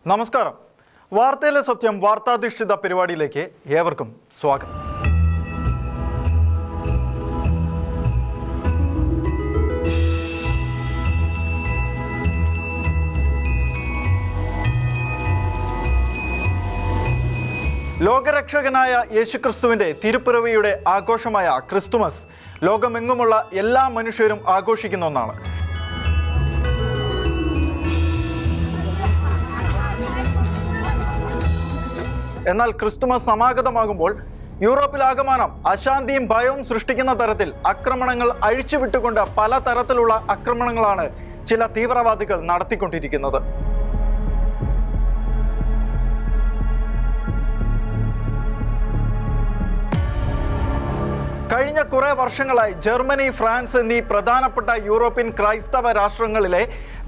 നമസ്കാരം. വാർത്തയിലെ സത്യം വാർത്താധിഷ്ഠിത പരിപാടിയിലേക്ക് ഏവർക്കും സ്വാഗതം. ലോകരക്ഷകനായ യേശുക്രിസ്തുവിന്റെ തിരുപ്പിറവിയുടെ ആഘോഷമായ ക്രിസ്തുമസ് ലോകമെങ്ങുമുള്ള എല്ലാ മനുഷ്യരും ആഘോഷിക്കുന്ന ഒന്നാണ്. എന്നാൽ ക്രിസ്തുമസ് സമാഗതമാകുമ്പോൾ യൂറോപ്പിലാകമാനം അശാന്തിയും ഭയവും സൃഷ്ടിക്കുന്ന തരത്തിൽ ആക്രമണങ്ങൾ അഴിച്ചുവിട്ടുകൊണ്ട് പല തരത്തിലുള്ള ആക്രമണങ്ങളാണ് ചില തീവ്രവാദികൾ നടത്തിക്കൊണ്ടിരിക്കുന്നത്. കഴിഞ്ഞ കുറേ വർഷങ്ങളായി ജർമ്മനി, ഫ്രാൻസ് എന്നീ പ്രധാനപ്പെട്ട യൂറോപ്യൻ ക്രൈസ്തവ രാഷ്ട്രങ്ങളിലെ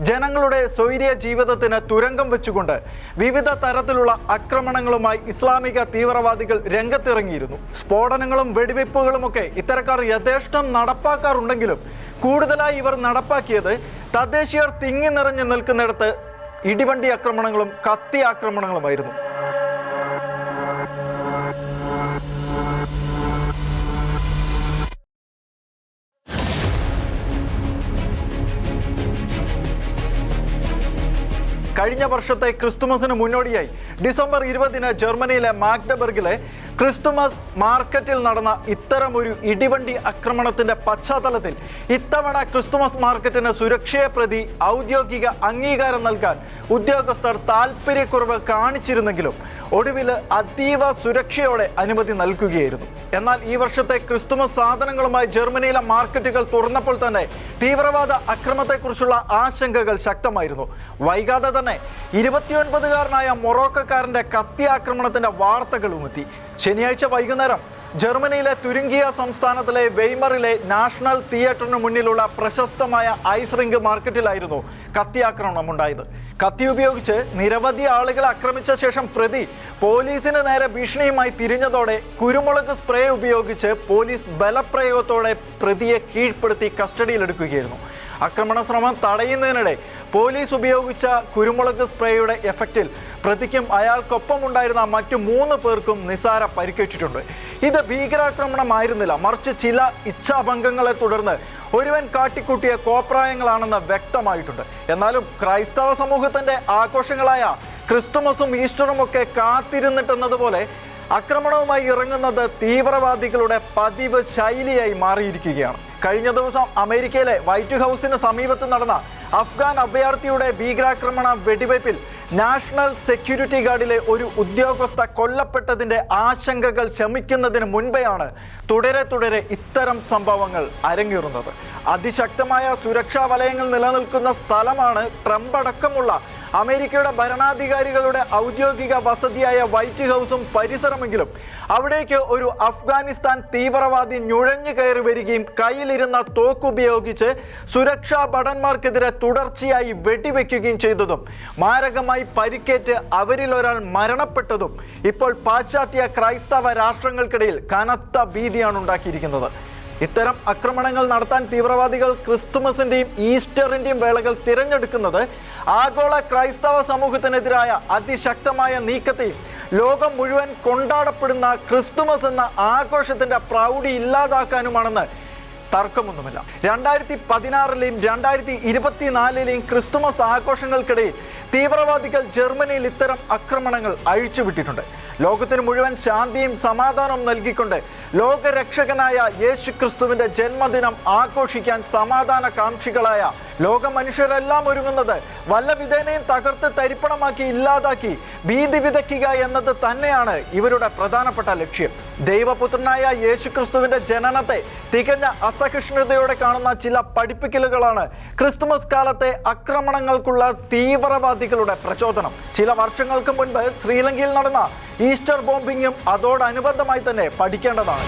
ജനങ്ങളുടെ സ്വൈര്യ ജീവിതത്തിന് തുരങ്കം വെച്ചുകൊണ്ട് വിവിധ തരത്തിലുള്ള ആക്രമണങ്ങളുമായി ഇസ്ലാമിക തീവ്രവാദികൾ രംഗത്തിറങ്ങിയിരുന്നു. സ്ഫോടനങ്ങളും വെടിവെപ്പുകളുമൊക്കെ ഇത്തരക്കാർ യഥേഷ്ടം നടപ്പാക്കാറുണ്ടെങ്കിലും കൂടുതലായി ഇവർ നടപ്പാക്കിയത് തദ്ദേശീയർ തിങ്ങി നിറഞ്ഞു നിൽക്കുന്നിടത്ത് ഇടിവണ്ടി ആക്രമണങ്ങളും കത്തി ആക്രമണങ്ങളുമായിരുന്നു. കഴിഞ്ഞ വർഷത്തെ ക്രിസ്തുമസിന് മുന്നോടിയായി ഡിസംബർ 20 ജർമ്മനിയിലെ മാഗ്ഡബർഗിലെ ക്രിസ്തുമസ് മാർക്കറ്റിൽ നടന്ന ഇത്തരമൊരു ഇടിവണ്ടി ആക്രമണത്തിന്റെ പശ്ചാത്തലത്തിൽ ഇത്തവണ ക്രിസ്തുമസ് മാർക്കറ്റിന് സുരക്ഷയെ പ്രതി ഔദ്യോഗിക അംഗീകാരം നൽകാൻ ഉദ്യോഗസ്ഥർ താൽപ്പര്യക്കുറവ് കാണിച്ചിരുന്നെങ്കിലും ഒടുവിൽ അതീവ സുരക്ഷയോടെ അനുമതി നൽകുകയായിരുന്നു. എന്നാൽ ഈ വർഷത്തെ ക്രിസ്തുമസ് സാധനങ്ങളുമായി ജർമ്മനിയിലെ മാർക്കറ്റുകൾ തുറന്നപ്പോൾ തന്നെ തീവ്രവാദ അക്രമത്തെക്കുറിച്ചുള്ള ആശങ്കകൾ ശക്തമായിരുന്നു. വൈകാതെ തന്നെ 29കാരനായ മൊറോക്കോക്കാരന്റെ കത്തി ആക്രമണത്തിന്റെ വാർത്തകളും എത്തി. ശനിയാഴ്ച വൈകുന്നേരം ജർമ്മനിയിലെ തുരിങ്കിയ സംസ്ഥാനത്തിലെ വെയ്മറിലെ നാഷണൽ തിയേറ്ററിന് മുന്നിലുള്ള പ്രശസ്തമായ ഐസ് റിംഗ് മാർക്കറ്റിലായിരുന്നു കത്തി ആക്രമണം ഉണ്ടായത്. കത്തി ഉപയോഗിച്ച് നിരവധി ആളുകളെ ആക്രമിച്ച ശേഷം പ്രതി പോലീസിന് നേരെ ഭീഷണിയുമായി തിരിഞ്ഞതോടെ കുരുമുളക് സ്പ്രേ ഉപയോഗിച്ച് പോലീസ് ബലപ്രയോഗത്തോടെ പ്രതിയെ കീഴ്പ്പെടുത്തി കസ്റ്റഡിയിലെടുക്കുകയായിരുന്നു. ആക്രമണ ശ്രമം തടയുന്നതിനിടെ പോലീസ് ഉപയോഗിച്ച കുരുമുളക് സ്പ്രേയുടെ എഫക്റ്റിൽ പ്രതിക്കും അയാൾക്കൊപ്പം ഉണ്ടായിരുന്ന മറ്റു 3 പേർക്കും നിസാര പരിക്കേറ്റിട്ടുണ്ട്. ഇത് ഭീകരാക്രമണമായിരുന്നില്ല, മറിച്ച് ചില ഇച്ഛാഭംഗങ്ങളെ തുടർന്ന് ഒരുവൻ കാട്ടിക്കൂട്ടിയ കോപ്രായങ്ങളാണെന്ന് വ്യക്തമായിട്ടുണ്ട്. എന്നാലും ക്രൈസ്തവ സമൂഹത്തിന്റെ ആഘോഷങ്ങളായ ക്രിസ്തുമസും ഈസ്റ്ററും ഒക്കെ കാത്തിരുന്നിട്ടെന്നതുപോലെ ആക്രമണവുമായി ഇറങ്ങുന്നത് തീവ്രവാദികളുടെ പതിവ് ശൈലിയായി മാറിയിരിക്കുകയാണ്. കഴിഞ്ഞ ദിവസം അമേരിക്കയിലെ വൈറ്റ് ഹൗസിന് സമീപത്ത് നടന്ന അഫ്ഗാൻ അഭയാർത്ഥിയുടെ ഭീകരാക്രമണ വെടിവയ്പിൽ നാഷണൽ സെക്യൂരിറ്റി ഗാർഡിലെ ഒരു ഉദ്യോഗസ്ഥ കൊല്ലപ്പെട്ടതിന്റെ ആശങ്കകൾ ശമിക്കുന്നതിന് മുൻപെയാണ് തുടരെ ഇത്തരം സംഭവങ്ങൾ അരങ്ങേറുന്നത്. അതിശക്തമായ സുരക്ഷാ വലയങ്ങൾ നിലനിൽക്കുന്ന സ്ഥലമാണ് ട്രംപ് അടക്കമുള്ള അമേരിക്കയുടെ ഭരണാധികാരികളുടെ ഔദ്യോഗിക വസതിയായ വൈറ്റ് ഹൗസും പരിസരമെങ്കിലും അവിടേക്ക് ഒരു അഫ്ഗാനിസ്ഥാൻ തീവ്രവാദി നുഴഞ്ഞു കയറി വരികയും കയ്യിലിരുന്ന തോക്കുപയോഗിച്ച് സുരക്ഷാ ഭടന്മാർക്കെതിരെ തുടർച്ചയായി വെടിവെക്കുകയും ചെയ്തതും മാരകമായി പരിക്കേറ്റ് അവരിൽ ഒരാൾ മരണപ്പെട്ടതും ഇപ്പോൾ പാശ്ചാത്യ ക്രൈസ്തവ രാഷ്ട്രങ്ങൾക്കിടയിൽ കനത്ത ഭീതിയാണ് ഉണ്ടാക്കിയിരിക്കുന്നത്. ഇത്തരം ആക്രമണങ്ങൾ നടത്താൻ തീവ്രവാദികൾ ക്രിസ്തുമസിന്റെയും ഈസ്റ്ററിന്റെയും വേളകൾ തിരഞ്ഞെടുക്കുന്നത് ആഗോള ക്രൈസ്തവ സമൂഹത്തിനെതിരായ അതിശക്തമായ നീക്കത്തെയും ലോകം മുഴുവൻ കൊണ്ടാടപ്പെടുന്ന ക്രിസ്തുമസ് എന്ന ആഘോഷത്തിന്റെ പ്രൗഢി ഇല്ലാതാക്കാനുമാണെന്ന് തർക്കമൊന്നുമില്ല. 2016-ലെയും 2024-ലെയും ക്രിസ്തുമസ് ആഘോഷങ്ങൾക്കിടയിൽ തീവ്രവാദികൾ ജർമ്മനിയിൽ ഇത്തരം ആക്രമണങ്ങൾ അഴിച്ചുവിട്ടിട്ടുണ്ട്. ലോകത്തിന് മുഴുവൻ ശാന്തിയും സമാധാനവും നൽകിക്കൊണ്ട് ലോകരക്ഷകനായ യേശുക്രിസ്തുവിന്റെ ജന്മദിനം ആഘോഷിക്കാൻ സമാധാന കാംക്ഷികളായ ലോക മനുഷ്യരെല്ലാം ഒരുങ്ങുന്നത് വല്ല വിധേനയും തകർത്ത് തരിപ്പണമാക്കി ഇല്ലാതാക്കി ഭീതി വിതയ്ക്കുക എന്നത് തന്നെയാണ് ഇവരുടെ പ്രധാനപ്പെട്ട ലക്ഷ്യം. ദൈവപുത്രനായ യേശുക്രിസ്തുവിന്റെ ജനനത്തെ തികഞ്ഞ അസഹിഷ്ണുതയോടെ കാണുന്ന ചില പഠിപ്പിക്കലുകളാണ് ക്രിസ്തുമസ് കാലത്തെ ആക്രമണങ്ങൾക്കുള്ള തീവ്രവാദികളുടെ പ്രചോദനം. ചില വർഷങ്ങൾക്ക് മുൻപ് ശ്രീലങ്കയിൽ നടന്ന ഈസ്റ്റർ ബോംബിങ്ങും അതോടനുബന്ധമായി തന്നെ പഠിക്കേണ്ടതാണ്.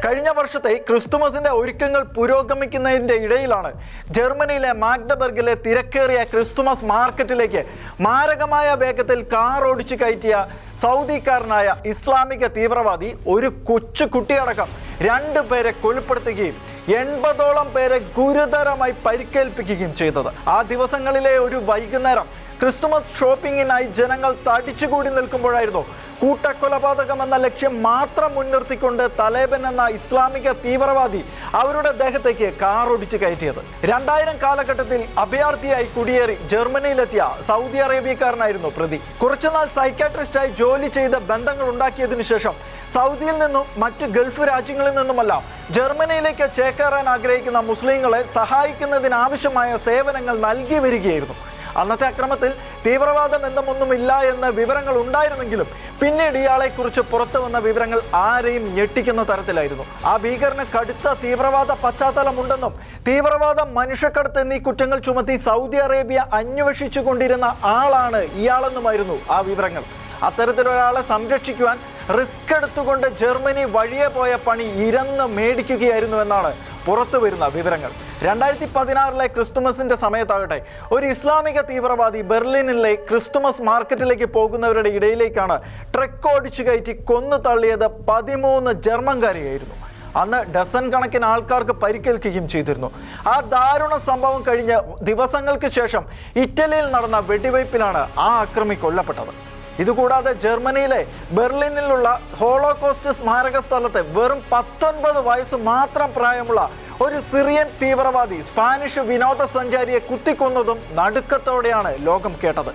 കഴിഞ്ഞ വർഷത്തെ ക്രിസ്തുമസിന്റെ ഒരുക്കങ്ങൾ പുരോഗമിക്കുന്നതിന്റെ ഇടയിലാണ് ജർമ്മനിയിലെ മാഗ്ഡബർഗിലെ തിരക്കേറിയ ക്രിസ്തുമസ് മാർക്കറ്റിലേക്ക് മാരകമായ വേഗത്തിൽ കാർ ഓടിച്ചു കയറ്റിയ സൗദിക്കാരനായ ഇസ്ലാമിക തീവ്രവാദി ഒരു കൊച്ചു കുട്ടിയടക്കം 2 പേരെ കൊലപ്പെടുത്തുകയും 80ഓളം പേരെ ഗുരുതരമായി പരിക്കേൽപ്പിക്കുകയും ചെയ്തത്. ആ ദിവസങ്ങളിലെ ഒരു വൈകുന്നേരം ക്രിസ്തുമസ് ഷോപ്പിങ്ങിനായി ജനങ്ങൾ തടിച്ചുകൂടി നിൽക്കുമ്പോഴായിരുന്നു കൂട്ടക്കൊലപാതകം എന്ന ലക്ഷ്യം മാത്രം മുൻനിർത്തിക്കൊണ്ട് തലേബൻ എന്ന ഇസ്ലാമിക തീവ്രവാദി അവരുടെ ദേഹത്തേക്ക് കാർ ഓടിച്ചു കയറ്റിയത്. 2000 കാലഘട്ടത്തിൽ അഭയാർത്ഥിയായി കുടിയേറി ജർമ്മനിയിലെത്തിയ സൗദി അറേബ്യക്കാരനായിരുന്നു പ്രതി. കുറച്ചുനാൾ സൈക്കാട്രിസ്റ്റായി ജോലി ചെയ്ത് ബന്ധങ്ങൾ ഉണ്ടാക്കിയതിനു ശേഷം സൗദിയിൽ നിന്നും മറ്റ് ഗൾഫ് രാജ്യങ്ങളിൽ നിന്നുമെല്ലാം ജർമ്മനിയിലേക്ക് ചേക്കേറാൻ ആഗ്രഹിക്കുന്ന മുസ്ലിങ്ങളെ സഹായിക്കുന്നതിനാവശ്യമായ സേവനങ്ങൾ നൽകി വരികയായിരുന്നു. അന്നത്തെ അക്രമത്തിൽ തീവ്രവാദ ബന്ധമൊന്നുമില്ല എന്ന വിവരങ്ങൾ ഉണ്ടായിരുന്നെങ്കിലും പിന്നീട് ഇയാളെക്കുറിച്ച് പുറത്തു വന്ന വിവരങ്ങൾ ആരെയും ഞെട്ടിക്കുന്ന തരത്തിലായിരുന്നു. ആ ഭീകരന് കടുത്ത തീവ്രവാദ പശ്ചാത്തലമുണ്ടെന്നും തീവ്രവാദം, മനുഷ്യക്കടത്ത് എന്നീ കുറ്റങ്ങൾ ചുമത്തി സൗദി അറേബ്യ അന്വേഷിച്ചു കൊണ്ടിരുന്ന ആളാണ് ഇയാളെന്നുമായിരുന്നു ആ വിവരങ്ങൾ. അത്തരത്തിലൊരാളെ സംരക്ഷിക്കുവാൻ റിസ്ക് എടുത്തുകൊണ്ട് ജർമ്മനി വഴിയെ പോയ പണി ഇരന്ന് മേടിക്കുകയായിരുന്നു എന്നാണ് പുറത്തു വരുന്ന വിവരങ്ങൾ. 2016 ക്രിസ്തുമസിന്റെ സമയത്താകട്ടെ ഒരു ഇസ്ലാമിക തീവ്രവാദി ബെർലിനിലെ ക്രിസ്തുമസ് മാർക്കറ്റിലേക്ക് പോകുന്നവരുടെ ഇടയിലേക്കാണ് ട്രക്ക് ഓടിച്ചു കയറ്റി കൊന്നു തള്ളിയത് 13 ജർമ്മൻകാരെയായിരുന്നു. അന്ന് ഡസൻ കണക്കിന് ആൾക്കാർക്ക് പരിക്കേൽക്കുകയും ചെയ്തിരുന്നു. ആ ദാരുണ സംഭവം കഴിഞ്ഞ ദിവസങ്ങൾക്ക് ശേഷം ഇറ്റലിയിൽ നടന്ന വെടിവയ്പ്പിലാണ് ആ അക്രമി കൊല്ലപ്പെട്ടത്. ഇതുകൂടാതെ ജർമ്മനിയിലെ ബെർലിനിലുള്ള ഹോളോകോസ്റ്റ് സ്മാരക സ്ഥലത്ത് വെറും 19 വയസ്സ് മാത്രം പ്രായമുള്ള ഒരു സിറിയൻ തീവ്രവാദി സ്പാനിഷ് വിനോദസഞ്ചാരിയെ കുത്തിക്കൊന്നതും നടുക്കത്തോടെയാണ് ലോകം കേട്ടത്.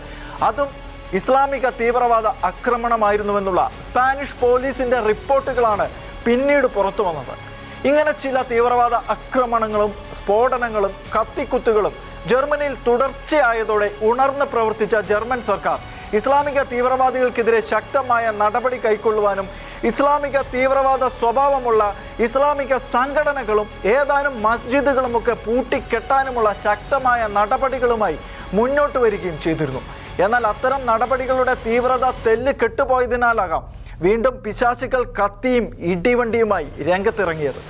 അതും ഇസ്ലാമിക തീവ്രവാദ ആക്രമണമായിരുന്നുവെന്നുള്ള സ്പാനിഷ് പോലീസിന്റെ റിപ്പോർട്ടുകളാണ് പിന്നീട് പുറത്തു വന്നത്. ഇങ്ങനെ ചില തീവ്രവാദ ആക്രമണങ്ങളും സ്ഫോടനങ്ങളും കത്തിക്കുത്തുകളും ജർമ്മനിയിൽ തുടർച്ചയായതോടെ ഉണർന്ന് പ്രവർത്തിച്ച ജർമ്മൻ സർക്കാർ ഇസ്ലാമിക തീവ്രവാദികൾക്കെതിരെ ശക്തമായ നടപടി കൈക്കൊള്ളുവാനും ഇസ്ലാമിക തീവ്രവാദ സ്വഭാവമുള്ള ഇസ്ലാമിക സംഘടനകളും ഏതാനും മസ്ജിദുകളുമൊക്കെ പൂട്ടിക്കെട്ടാനുമുള്ള ശക്തമായ നടപടികളുമായി മുന്നോട്ട് വരികയും ചെയ്തിരുന്നു. എന്നാൽ അത്തരം നടപടികളുടെ തീവ്രത തെല്ല് കെട്ടുപോയതിനാലാകാം വീണ്ടും പിശാചുക്കൾ കത്തിയും ഇടിവണ്ടിയുമായി രംഗത്തിറങ്ങിയത്.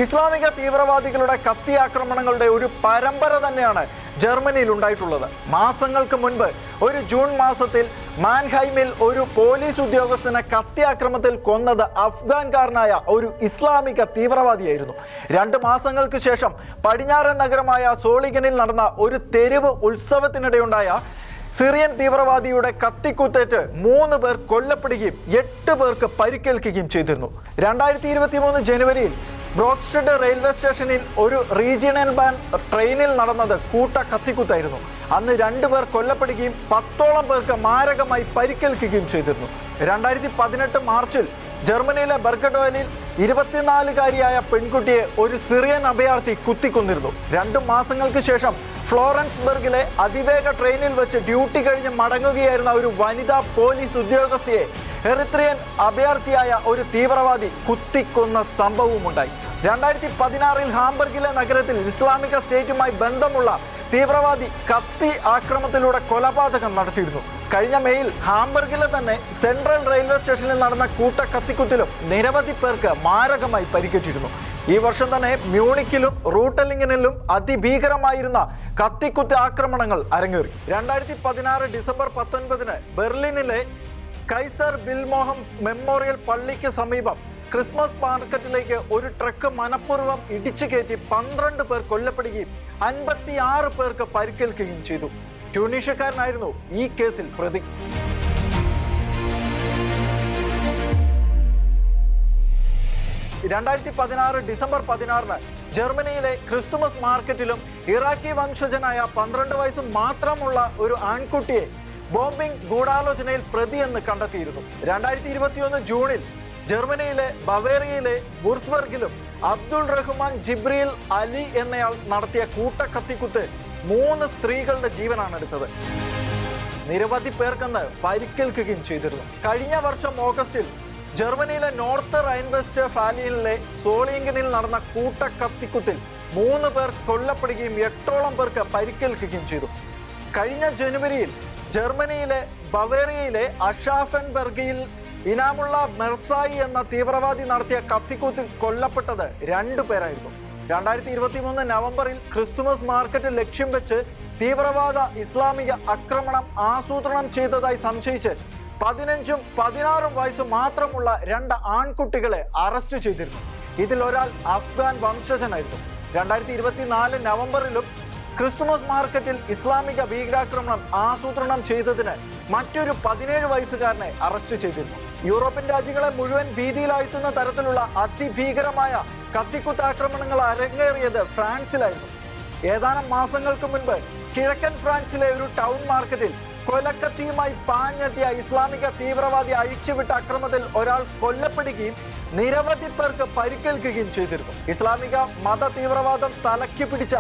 ഇസ്ലാമിക തീവ്രവാദികളുടെ കത്തി ആക്രമണങ്ങളുടെ ഒരു പരമ്പര തന്നെയാണ് ജർമ്മനിയിൽ ഉണ്ടായിട്ടുള്ളത്. മാസങ്ങൾക്ക് മുൻപ് ഒരു ജൂൺ മാസത്തിൽ മാൻഹൈമിൽ ഒരു പോലീസ് ഉദ്യോഗസ്ഥനെ കത്തി ആക്രമണത്തിൽ കൊന്നത് അഫ്ഗാൻകാരനായ ഒരു ഇസ്ലാമിക തീവ്രവാദിയായിരുന്നു. 2 മാസങ്ങൾക്ക് ശേഷം പടിഞ്ഞാറൻ നഗരമായ സോളിഗനിൽ നടന്ന ഒരു തെരുവ് ഉത്സവത്തിനിടെയുണ്ടായ സിറിയൻ തീവ്രവാദിയുടെ കത്തിക്കുത്തേറ്റ് 3 പേർ കൊല്ലപ്പെടുകയും 8 പേർക്ക് പരിക്കേൽക്കുകയും ചെയ്തിരുന്നു. 2023 ജനുവരിയിൽ ബ്രോക്സ്റ്റഡ് റെയിൽവേ സ്റ്റേഷനിൽ ഒരു റീജിയണൽ ബാൻഡ് ട്രെയിനിൽ നടന്നത് കൂട്ട കത്തിക്കുത്തായിരുന്നു. അന്ന് 2 പേർ കൊല്ലപ്പെടുകയും 10ഓളം പേർക്ക് മാരകമായി പരിക്കേൽക്കുകയും ചെയ്തിരുന്നു. 2018 മാർച്ചിൽ ജർമ്മനിയിലെ ബർഗഡോലിൽ 24-കാരിയായ പെൺകുട്ടിയെ ഒരു സിറിയൻ അഭയാർത്ഥി കുത്തിക്കൊന്നിരുന്നു. 2 മാസങ്ങൾക്ക് ശേഷം ഫ്ലോറൻസ്ബർഗിലെ അതിവേഗ ട്രെയിനിൽ വെച്ച് ഡ്യൂട്ടി കഴിഞ്ഞ് മടങ്ങുകയായിരുന്ന ഒരു വനിതാ പോലീസ് ഉദ്യോഗസ്ഥയെ എറിത്രിയൻ അഭയാർത്ഥിയായ ഒരു തീവ്രവാദി കുത്തിക്കൊന്ന സംഭവമുണ്ടായി. 2016 ഹാംബർഗിലെ നഗരത്തിൽ ഇസ്ലാമിക സ്റ്റേറ്റുമായി ബന്ധമുള്ള തീവ്രവാദി കത്തി ആക്രമണത്തിലൂടെ കൊലപാതകം നടത്തിയിരുന്നു. കഴിഞ്ഞ മെയിൽ ഹാംബർഗിലെ തന്നെ സെൻട്രൽ റെയിൽവേ സ്റ്റേഷനിൽ നടന്ന കൂട്ട കത്തിക്കുത്തിലും നിരവധി പേർക്ക് മാരകമായി പരിക്കേറ്റിരുന്നു. ഈ വർഷം തന്നെ മ്യൂണിക്കിലും റൂട്ടലിംഗനിലും അതിഭീകരമായിരുന്ന കത്തിക്കുത്ത് ആക്രമണങ്ങൾ അരങ്ങേറി. 2016 ഡിസംബർ 19 ബെർലിനിലെ കൈസർ ബിൽമോഹം മെമ്മോറിയൽ പള്ളിക്ക് സമീപം ക്രിസ്മസ് മാർക്കറ്റിലേക്ക് ഒരു ട്രക്ക് മനഃപൂർവ്വം ഇടിച്ചു കയറ്റി 12 പേർ കൊല്ലപ്പെടുകയും 56 പേർക്ക് പരിക്കേൽക്കുകയും ചെയ്തു. ട്യൂണീഷ്യക്കാരനായിരുന്നു ഈ കേസിൽ പ്രതി. 2016 ഡിസംബർ 16 ജർമ്മനിയിലെ ക്രിസ്തുമസ് മാർക്കറ്റിലും ഇറാഖി വംശജനായ 12 വയസ്സ് മാത്രമുള്ള ഒരു ആൺകുട്ടിയെ ബോംബിംഗ് ഗൂഢാലോചനയിൽ പ്രതിയെന്ന് കണ്ടെത്തിയിരുന്നു. 2021 ജൂണിൽ ജർമ്മനിയിലെ ബവേറിയയിലെ ബുർസ്ബർഗിലും അബ്ദുൾ റഹ്മാൻ ജിബ്രീൽ അലി എന്നയാൾ നടത്തിയ കൂട്ടക്കത്തിക്കുത്ത് 3 സ്ത്രീകളുടെ ജീവനാണ് എടുത്തത്. നിരവധി പേർക്കെന്ന് പരിക്കേൽക്കുകയും ചെയ്തിരുന്നു. കഴിഞ്ഞ വർഷം ഓഗസ്റ്റിൽ ജർമ്മനിയിലെ നോർത്ത് റൈൻ വെസ്റ്റ് ഫാലിയിലെ സോളിംഗനിൽ നടന്ന കൂട്ടക്കത്തിക്കുത്തിൽ 3 പേർ കൊല്ലപ്പെടുകയും 8ഓളം പേർക്ക് പരിക്കേൽക്കുകയും ചെയ്തു. കഴിഞ്ഞ ജനുവരിയിൽ ജർമ്മനിയിലെ ബവേറിയയിലെ അഷാഫൻബർഗിൽ ഇനാമുള്ള മെർസായി എന്ന തീവ്രവാദി നടത്തിയ കത്തിക്കുത്തിൽ കൊല്ലപ്പെട്ടത് 2 പേരായിരുന്നു. 2023 നവംബറിൽ ക്രിസ്തുമസ് മാർക്കറ്റ് ലക്ഷ്യം വെച്ച് തീവ്രവാദ ഇസ്ലാമിക ആക്രമണം ആസൂത്രണം ചെയ്തതായി സംശയിച്ച് 15ഉം 16ഉം വയസ്സ് മാത്രമുള്ള 2 ആൺകുട്ടികളെ അറസ്റ്റ് ചെയ്തിരുന്നു. ഇതിൽ ഒരാൾ അഫ്ഗാൻ വംശജനായിരുന്നു. 2024 നവംബറിലും ക്രിസ്തുമസ് മാർക്കറ്റിൽ ഇസ്ലാമിക ഭീകരാക്രമണം ആസൂത്രണം ചെയ്തതിന് മറ്റൊരു 17 വയസ്സുകാരനെ അറസ്റ്റ് ചെയ്തിരുന്നു. യൂറോപ്യൻ രാജ്യങ്ങളെ മുഴുവൻ ഭീതിയിലാഴ്ത്തുന്ന തരത്തിലുള്ള അതിഭീകരമായ കത്തിക്കുത്താക്രമണങ്ങൾ അരങ്ങേറിയത് ഫ്രാൻസിലായിരുന്നു. ഏതാനും മാസങ്ങൾക്ക് മുൻപ് കിഴക്കൻ ഫ്രാൻസിലെ ഒരു ടൗൺ മാർക്കറ്റിൽ കൊലക്കത്തിയുമായി പാഞ്ഞെത്തിയ ഇസ്ലാമിക തീവ്രവാദി അഴിച്ചുവിട്ട അക്രമത്തിൽ ഒരാൾ കൊല്ലപ്പെടുകയും നിരവധി പേർക്ക് പരിക്കേൽക്കുകയും ചെയ്തിരുന്നു. ഇസ്ലാമിക മത തീവ്രവാദം തലയ്ക്ക് പിടിച്ച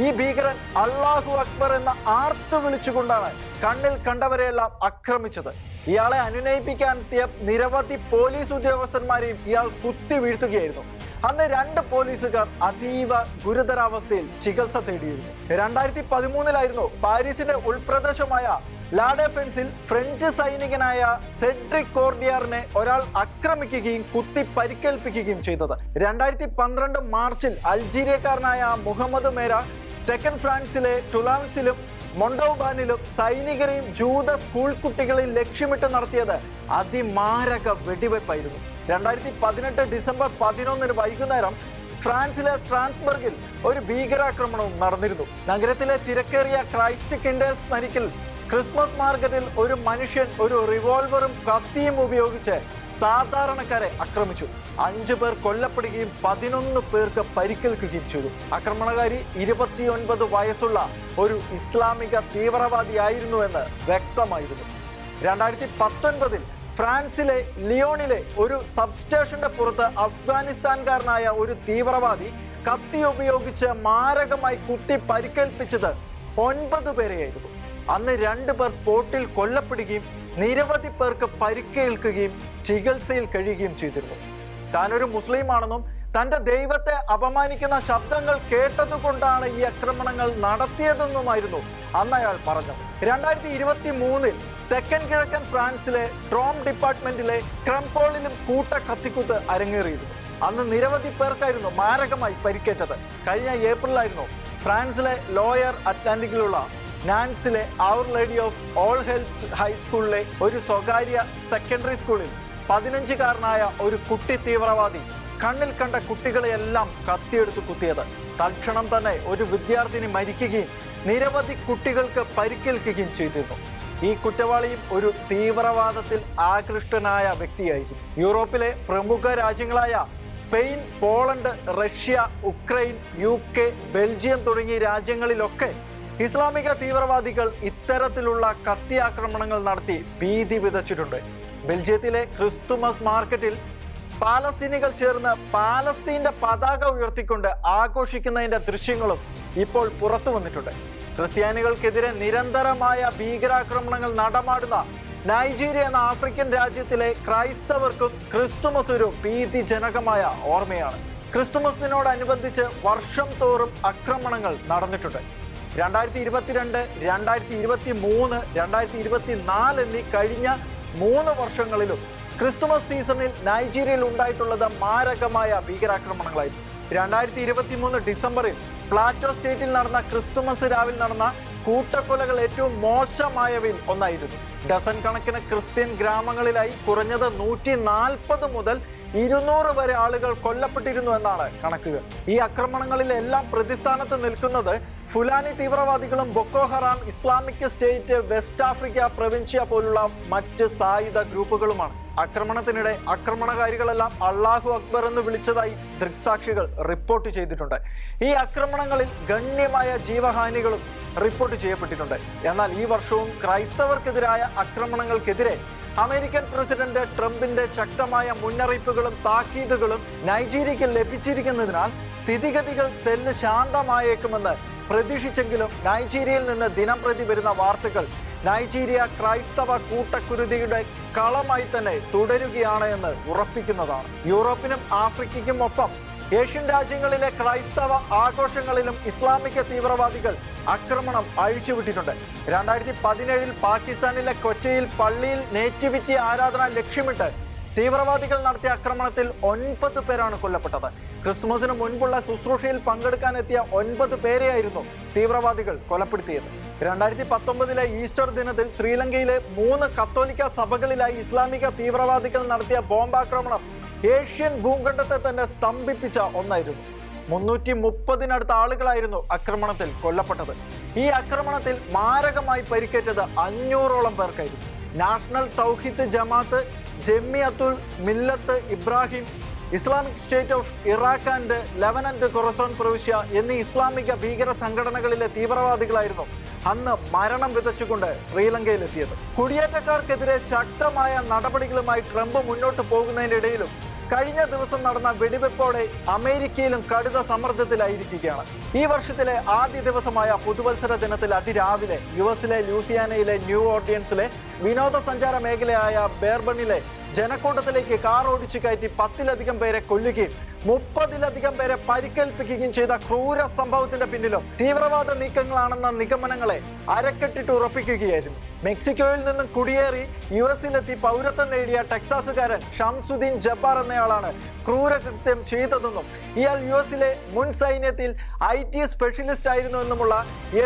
ഈ ഭീകരൻ അല്ലാഹു അക്ബർ എന്ന ആർത്തു വിളിച്ചുകൊണ്ടാണ് കണ്ണിൽ കണ്ടവരെയെല്ലാം ആക്രമിച്ചത്. ഇയാളെ അനുനയിപ്പിക്കാൻ എത്തിയ നിരവധി പോലീസ് ഉദ്യോഗസ്ഥന്മാരെയും ഇയാൾ കുത്തി വീഴ്ത്തുകയായിരുന്നു. അന്ന് 2 പോലീസുകാർ അതീവ ഗുരുതരാവസ്ഥയിൽ ചികിത്സ തേടിയിരുന്നു. 2013 പാരീസിന്റെ ഉൾപ്രദേശമായ ലാ ഡെഫൻസിൽ ഫ്രഞ്ച് സൈനികനായ സെഡ്രിക് കോർഡിയാറിനെ ഒരാൾ ആക്രമിക്കുകയും കുത്തി പരിക്കേൽപ്പിക്കുകയും ചെയ്തത്. 2012 മാർച്ചിൽ അൾജീരിയക്കാരനായ മുഹമ്മദ് മേര തെക്കൻ ഫ്രാൻസിലെ ടുലാൻസിലും മൊണ്ടോബാനിലും സൈനികരെയും ജൂത സ്കൂൾ കുട്ടികളെയും ലക്ഷ്യമിട്ട് നടത്തിയത് അതിമാരക വെടിവെപ്പായിരുന്നു. 2018 ഡിസംബർ 11 വൈകുന്നേരം ഫ്രാൻസിലെ സ്ട്രാസ്ബർഗിൽ ഒരു ഭീകരാക്രമണവും നടന്നിരുന്നു. നഗരത്തിലെ തിരക്കേറിയ ക്രൈസ്റ്റ് കിൻഡേൽസ് നരിക്കിൽ ക്രിസ്മസ് മാർക്കറ്റിൽ ഒരു മനുഷ്യൻ ഒരു റിവോൾവറും കത്തിയും ഉപയോഗിച്ച് സാധാരണക്കാരെ ആക്രമിച്ചു. 5 പേർ കൊല്ലപ്പെടുകയും 11 പേർക്ക് പരിക്കേൽക്കുകയും ചെയ്തു. ആക്രമണകാരി 29 വയസ്സുള്ള ഒരു ഇസ്ലാമിക തീവ്രവാദിയായിരുന്നുവെന്ന് വ്യക്തമായിരുന്നു. 2019 ഫ്രാൻസിലെ ലിയോണിലെ ഒരു സബ്സ്റ്റേഷന്റെ പുറത്ത് അഫ്ഗാനിസ്ഥാൻകാരനായ ഒരു തീവ്രവാദി കത്തി ഉപയോഗിച്ച് മാരകമായി കുത്തി പരിക്കേൽപ്പിച്ചത് 9 പേരെയായിരുന്നു. അന്ന് 2 പേർ സ്പോട്ടിൽ കൊല്ലപ്പെടുകയും നിരവധി പേർക്ക് പരിക്കേൽക്കുകയും ചികിത്സയിൽ കഴിയുകയും ചെയ്തിരുന്നു. താനൊരു മുസ്ലിമാണെന്നും തന്റെ ദൈവത്തെ അപമാനിക്കുന്ന ശബ്ദങ്ങൾ കേട്ടതുകൊണ്ടാണ് ഈ ആക്രമണങ്ങൾ നടത്തിയതെന്നുമായിരുന്നു അന്ന് അയാൾ പറഞ്ഞത്. 2023 തെക്കൻ കിഴക്കൻ ഫ്രാൻസിലെ ട്രോം ഡിപ്പാർട്ട്മെന്റിലെ ക്രംപോളിലും കൂട്ട കത്തിക്കുത്ത് അരങ്ങേറിയിരുന്നു. അന്ന് നിരവധി പേർക്കായിരുന്നു മാരകമായി പരിക്കേറ്റത്. കഴിഞ്ഞ ഏപ്രിലായിരുന്നു ഫ്രാൻസിലെ ലോയർ അറ്റ്ലാന്റിക്കിലുള്ള നാൻസിലെ Our Lady of All Health ഹൈസ്കൂളിലെ ഒരു സ്വകാര്യ സെക്കൻഡറി സ്കൂളിൽ 15കാരനായ ഒരു കുട്ടി തീവ്രവാദി കണ്ണിൽ കണ്ട കുട്ടികളെയെല്ലാം കത്തിയെടുത്ത് കുത്തിയത്. തൽക്ഷണം തന്നെ ഒരു വിദ്യാർത്ഥിനി മരിക്കുകയും നിരവധി കുട്ടികൾക്ക് പരിക്കേൽക്കുകയും ചെയ്തിരുന്നു. ഈ കുറ്റവാളിയും ഒരു തീവ്രവാദത്തിൽ ആകൃഷ്ടനായ വ്യക്തിയായിരുന്നു. യൂറോപ്പിലെ പ്രമുഖ രാജ്യങ്ങളായ Spain, Poland, Russia, Ukraine, UK, Belgium തുടങ്ങിയ രാജ്യങ്ങളിലൊക്കെ ഇസ്ലാമിക തീവ്രവാദികൾ ഇത്തരത്തിലുള്ള കത്തിയാക്രമണങ്ങൾ നടത്തി ഭീതി വിതച്ചിട്ടുണ്ട്. ബെൽജിയത്തിലെ ക്രിസ്തുമസ് മാർക്കറ്റിൽ പാലസ്തീനികൾ ചേർന്ന് പാലസ്തീന്റെ പതാക ഉയർത്തിക്കൊണ്ട് ആഘോഷിക്കുന്നതിന്റെ ദൃശ്യങ്ങളും ഇപ്പോൾ പുറത്തു വന്നിട്ടുണ്ട്. ക്രിസ്ത്യാനികൾക്കെതിരെ നിരന്തരമായ ഭീകരാക്രമണങ്ങൾ നടമാടുന്ന നൈജീരിയ എന്ന ആഫ്രിക്കൻ രാജ്യത്തിലെ ക്രൈസ്തവർക്കും ക്രിസ്തുമസ് ഒരു ഭീതിജനകമായ ഓർമ്മയാണ്. ക്രിസ്തുമസിനോടനുബന്ധിച്ച് വർഷം തോറും ആക്രമണങ്ങൾ നടന്നിട്ടുണ്ട്. 2022, 2023, 2024 എന്നീ കഴിഞ്ഞ 3 വർഷങ്ങളിലും ക്രിസ്തുമസ് സീസണിൽ നൈജീരിയയിൽ ഉണ്ടായിട്ടുള്ളത് മാരകമായ ഭീകരാക്രമണങ്ങളായിരുന്നു. 2023 ഡിസംബറിൽ പ്ലാറ്റോ സ്റ്റേറ്റിൽ നടന്ന ക്രിസ്തുമസ് രാവിൽ നടന്ന കൂട്ടക്കൊലകൾ ഏറ്റവും മോശമായവയിൽ ഒന്നായിരുന്നു. ഡസൻ കണക്കിന് ക്രിസ്ത്യൻ ഗ്രാമങ്ങളിലായി കുറഞ്ഞത് 140 മുതൽ 200 വരെ ആളുകൾ കൊല്ലപ്പെട്ടിരുന്നു എന്നാണ് കണക്കുകൾ. ഈ ആക്രമണങ്ങളിലെല്ലാം പ്രതിസ്ഥാനത്ത് നിൽക്കുന്നത് ഫുലാനി തീവ്രവാദികളും ബൊക്കോ ഹറാം, ഇസ്ലാമിക് സ്റ്റേറ്റ്, വെസ്റ്റ് ആഫ്രിക്ക പ്രവിൻഷ്യ പോലുള്ള മറ്റ് സായുധ ഗ്രൂപ്പുകളുമാണ്. ആക്രമണത്തിനിടെ ആക്രമണകാരികളെല്ലാം അല്ലാഹു അക്ബർ എന്ന് വിളിച്ചതായി ദൃക്സാക്ഷികൾ റിപ്പോർട്ട് ചെയ്തിട്ടുണ്ട്. ഈ ആക്രമണങ്ങളിൽ ഗണ്യമായ ജീവഹാനികളും റിപ്പോർട്ട് ചെയ്യപ്പെട്ടിട്ടുണ്ട്. എന്നാൽ ഈ വർഷവും ക്രൈസ്തവർക്കെതിരായ ആക്രമണങ്ങൾക്കെതിരെ അമേരിക്കൻ പ്രസിഡന്റ് ട്രംപിന്റെ ശക്തമായ മുന്നറിയിപ്പുകളും താക്കീതുകളും നൈജീരിയയ്ക്ക് ലഭിച്ചിരിക്കുന്നതിനാൽ സ്ഥിതിഗതികൾ തെല്ല് ശാന്തമായേക്കുമെന്ന് പ്രതീക്ഷിച്ചെങ്കിലും നൈജീരിയയിൽ നിന്ന് ദിനംപ്രതി വരുന്ന വാർത്തകൾ നൈജീരിയ ക്രൈസ്തവ കൂട്ടക്കുരുതിയുടെ കളമായി തന്നെ തുടരുകയാണ് എന്ന് ഉറപ്പിക്കുന്നതാണ്. യൂറോപ്പിനും ആഫ്രിക്കയ്ക്കും ഒപ്പം ഏഷ്യൻ രാജ്യങ്ങളിലെ ക്രൈസ്തവ ആഘോഷങ്ങളിലും ഇസ്ലാമിക തീവ്രവാദികൾ ആക്രമണം അഴിച്ചുവിട്ടിട്ടുണ്ട്. 2017 പാകിസ്ഥാനിലെ കൊച്ചിയിൽ പള്ളിയിൽ നേറ്റിവിറ്റി ആരാധന ലക്ഷ്യമിട്ട് തീവ്രവാദികൾ നടത്തിയ ആക്രമണത്തിൽ 9 പേരാണ് കൊല്ലപ്പെട്ടത്. ക്രിസ്തുമസിന് മുൻപുള്ള ശുശ്രൂഷയിൽ പങ്കെടുക്കാനെത്തിയ 9 പേരെയായിരുന്നു തീവ്രവാദികൾ കൊലപ്പെടുത്തിയത്. 2019 ഈസ്റ്റർ ദിനത്തിൽ ശ്രീലങ്കയിലെ 3 കത്തോലിക്ക സഭകളിലായി ഇസ്ലാമിക തീവ്രവാദികൾ നടത്തിയ ബോംബാക്രമണം ഏഷ്യൻ ഭൂഖണ്ഡത്തെ തന്നെ സ്തംഭിപ്പിച്ച ഒന്നായിരുന്നു. 330 ആളുകളായിരുന്നു ആക്രമണത്തിൽ കൊല്ലപ്പെട്ടത്. ഈ ആക്രമണത്തിൽ മാരകമായി പരിക്കേറ്റത് 500ഓളം പേർക്കായിരുന്നു. National Thowheeth Jamaath, Jamiyathul Millathu Ibrahim, Islamic State of Iraq and Levant Khorasan പ്രവിശ്യ എന്നീ ഇസ്ലാമിക ഭീകര സംഘടനകളിലെ തീവ്രവാദികളായിരുന്നു അന്ന് മരണം വിതച്ചുകൊണ്ട് ശ്രീലങ്കയിലെത്തിയത്. കുടിയേറ്റക്കാർക്കെതിരെ ശക്തമായ നടപടികളുമായി ട്രംപ് മുന്നോട്ട് പോകുന്നതിനിടയിലും കഴിഞ്ഞ ദിവസം നടന്ന വെടിവെപ്പോടെ അമേരിക്കയിലും കടുത്ത സമ്മർദ്ദത്തിലായിരിക്കുകയാണ്. ഈ വർഷത്തിലെ ആദ്യ ദിവസമായ പുതുവത്സര ദിനത്തിൽ അതിരാവിലെ യുഎസിലെ ലൂസിയാനയിലെ ന്യൂ ഓർഡിയൻസിലെ വിനോദസഞ്ചാര മേഖലയായ ബേർബണിലെ ജനക്കൂട്ടത്തിലേക്ക് കാർ ഓടിച്ചു കയറ്റി 10ലധികം പേരെ കൊല്ലുകയും 30ലധികം പേരെ പരിക്കേൽപ്പിക്കുകയും ചെയ്ത ക്രൂര സംഭവത്തിന്റെ പിന്നിലും തീവ്രവാദ നീക്കങ്ങളാണെന്ന നിഗമനങ്ങളെ അരക്കെട്ടിട്ട് ഉറപ്പിക്കുകയായിരുന്നു. മെക്സിക്കോയിൽ നിന്നും കുടിയേറി യുഎസിലെത്തി പൗരത്വം നേടിയ ടെക്സാസുകാരൻ ഷംസുദ്ദീൻ ജബ്ബാർ എന്നയാളാണ് ക്രൂരകൃത്യം ചെയ്തതെന്നും ഇയാൾ യുഎസിലെ മുൻ സൈന്യത്തിൽ IT സ്പെഷ്യലിസ്റ്റ് ആയിരുന്നുവെന്നുമുള്ള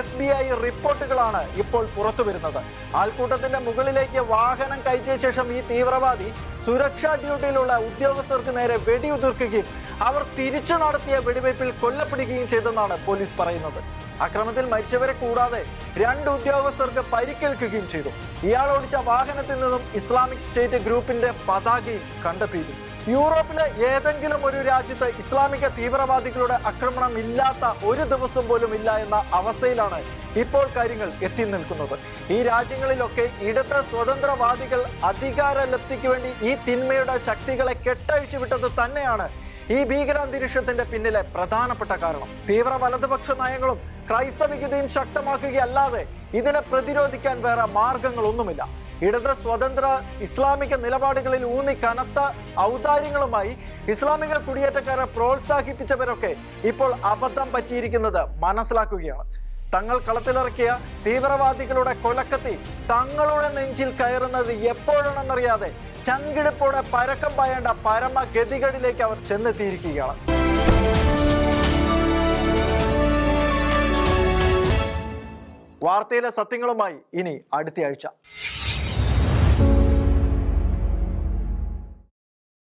FBI റിപ്പോർട്ടുകളാണ് ഇപ്പോൾ പുറത്തുവരുന്നത്. ആൾക്കൂട്ടത്തിന്റെ മുകളിലേക്ക് വാഹനം കയറ്റിയ ശേഷം ഈ തീവ്രവാദി സുരക്ഷാ ഡ്യൂട്ടിയിലുള്ള ഉദ്യോഗസ്ഥർക്ക് നേരെ വെടിയുതിർക്കുകയും അവർ തിരിച്ചു നടത്തിയ വെടിവയ്പിൽ കൊല്ലപ്പെടുകയും ചെയ്തെന്നാണ് പോലീസ് പറയുന്നത്. ആക്രമണത്തിൽ മരിച്ചവരെ കൂടാതെ 2 ഉദ്യോഗസ്ഥർക്ക് പരിക്കേൽക്കുകയും ചെയ്തു. ഇയാൾ ഓടിച്ച വാഹനത്തിൽ നിന്നും ഇസ്ലാമിക് സ്റ്റേറ്റ് ഗ്രൂപ്പിന്റെ പതാകയും കണ്ടെത്തിയിരുന്നു. യൂറോപ്പിലെ ഏതെങ്കിലും ഒരു രാജ്യത്ത് ഇസ്ലാമിക തീവ്രവാദികളുടെ ആക്രമണം ഇല്ലാത്ത ഒരു ദിവസം പോലും ഇല്ല എന്ന അവസ്ഥയിലാണ് ഇപ്പോൾ കാര്യങ്ങൾ എത്തി നിൽക്കുന്നത്. ഈ രാജ്യങ്ങളിലൊക്കെ ഇടത് സ്വതന്ത്രവാദികൾ അധികാര ലബ്ധിക്ക് വേണ്ടി ഈ തിന്മയുടെ ശക്തികളെ കെട്ടഴിച്ചു വിട്ടത് തന്നെയാണ് ഈ ഭീകരാന്തരീക്ഷത്തിന്റെ പിന്നിലെ പ്രധാനപ്പെട്ട കാരണം. തീവ്ര വലതുപക്ഷ നയങ്ങളും ക്രൈസ്തവികതയും ശക്തമാക്കുകയല്ലാതെ ഇതിനെ പ്രതിരോധിക്കാൻ വേറെ മാർഗങ്ങളൊന്നുമില്ല. ഇടത് സ്വതന്ത്ര ഇസ്ലാമിക നിലപാടുകളിൽ ഊന്നി കനത്ത ഔദാര്യങ്ങളുമായി ഇസ്ലാമിക കുടിയേറ്റക്കാരെ പ്രോത്സാഹിപ്പിച്ചവരൊക്കെ ഇപ്പോൾ അബദ്ധം പറ്റിയിരിക്കുന്നത് മനസ്സിലാക്കുകയാണ്. തങ്ങൾ കളത്തിലിറക്കിയ തീവ്രവാദികളുടെ കൊലക്കത്തി തങ്ങളുടെ നെഞ്ചിൽ കയറുന്നത് എപ്പോഴാണെന്നറിയാതെ ചങ്കിടിപ്പോടെ പരക്കം പായേണ്ട പരമഗതികളിലേക്ക് അവർ ചെന്നെത്തിയിരിക്കുകയാണ്. വാർത്തയിലെ സത്യങ്ങളുമായി ഇനി അടുത്ത ആഴ്ച.